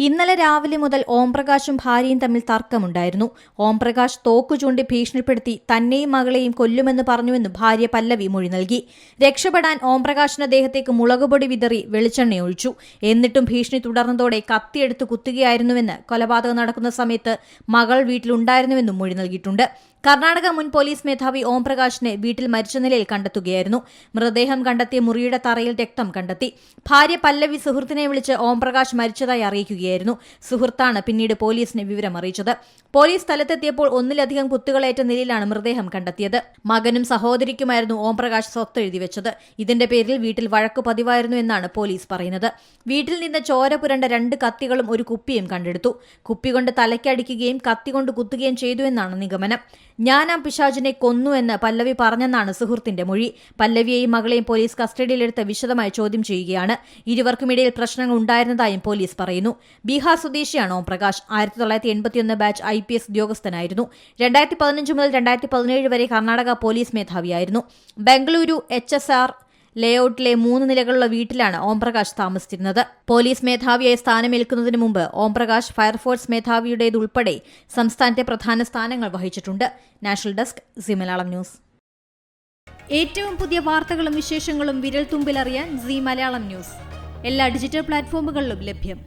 ഇന്നലെ രാവിലെ മുതൽ ഓംപ്രകാശും ഭാര്യയും തമ്മിൽ തർക്കമുണ്ടായിരുന്നു. ഓംപ്രകാശ് തോക്കു ചൂണ്ടി ഭീഷണിപ്പെടുത്തി തന്നെയും മകളെയും കൊല്ലുമെന്ന് പറഞ്ഞുവെന്ന് ഭാര്യ പല്ലവി മൊഴി നൽകി. രക്ഷപ്പെടാൻ ഓംപ്രകാശിന്റെ ദേഹത്തേക്ക് മുളകുപൊടി വിതറി വെളിച്ചെണ്ണയൊഴിച്ചു. എന്നിട്ടും ഭീഷണി തുടർന്നതോടെ കത്തിയെടുത്ത് കുത്തുകയായിരുന്നുവെന്ന്, കൊലപാതകം നടക്കുന്ന സമയത്ത് മകൾ വീട്ടിലുണ്ടായിരുന്നുവെന്നും മൊഴി നൽകിയിട്ടുണ്ട്. കർണാടക മുൻ പോലീസ് മേധാവി ഓംപ്രകാശിനെ വീട്ടിൽ മരിച്ച നിലയിൽ കണ്ടെത്തുകയായിരുന്നു. മൃതദേഹം കണ്ടെത്തിയ മുറിയുടെ തറയിൽ രക്തം കണ്ടെത്തി. ഭാര്യ പല്ലവി സുഹൃത്തിനെ വിളിച്ച് ഓംപ്രകാശ് മരിച്ചതായി അറിയിക്കുകയായിരുന്നു. സുഹൃത്താണ് പിന്നീട് പോലീസിനെ വിവരം അറിയിച്ചത്. പോലീസ് സ്ഥലത്തെത്തിയപ്പോൾ ഒന്നിലധികം കുത്തുകളേറ്റ നിലയിലാണ് മൃതദേഹം കണ്ടെത്തിയത്. മകനും സഹോദരിക്കുമായിരുന്നു ഓംപ്രകാശ് സ്വത്ത് എഴുതിവെച്ചത്. ഇതിന്റെ പേരിൽ വീട്ടിൽ വഴക്കു പതിവായിരുന്നു എന്നാണ് പോലീസ് പറയുന്നത്. വീട്ടിൽ നിന്ന് ചോര പുരണ്ട 2 കത്തികളും ഒരു കുപ്പിയും കണ്ടെടുത്തു. കുപ്പി കൊണ്ട് തലയ്ക്കടിക്കുകയും കത്തി കൊണ്ട് കുത്തുകയും ചെയ്തു എന്നാണ് നിഗമനം. ഞാൻ ആ പിശാചിനെ കൊന്നു എന്ന് പല്ലവി പറഞ്ഞെന്നാണ് സുഹൃത്തിന്റെ മൊഴി. പല്ലവിയെയും മകളെയും പോലീസ് കസ്റ്റഡിയിലെടുത്ത് വിശദമായി ചോദ്യം ചെയ്യുകയാണ്. ഇരുവർക്കുമിടയിൽ പ്രശ്നങ്ങൾ ഉണ്ടായിരുന്നതായും പോലീസ് പറയുന്നു. ബീഹാർ സ്വദേശിയാണ് ഓംപ്രകാശ്. 1981 batch IPS ഉദ്യോഗസ്ഥനായിരുന്നു. 2015 മുതൽ 2017 വരെ കർണാടക പോലീസ് മേധാവിയായിരുന്നു. ബംഗളൂരു HSR ലേഔട്ടിലെ 3 നിലകളുള്ള വീട്ടിലാണ് ഓംപ്രകാശ് താമസിച്ചിരുന്നത്. പോലീസ് മേധാവിയായി സ്ഥാനമേൽക്കുന്നതിന് മുമ്പ് ഓംപ്രകാശ് ഫയർഫോഴ്സ് മേധാവിയുടേതുൾപ്പെടെ സംസ്ഥാനത്തെ പ്രധാന സ്ഥാനങ്ങൾ വഹിച്ചിട്ടുണ്ട്. National desk, C Malayalam news. ഏറ്റവും പുതിയ വാർത്തകളും വിശേഷങ്ങളും വിരൽ തുമ്പിലറിയാൻ സി മലയാളം ന്യൂസ് എല്ലാ ഡിജിറ്റൽ പ്ലാറ്റ്ഫോമുകളിലും ലഭ്യം.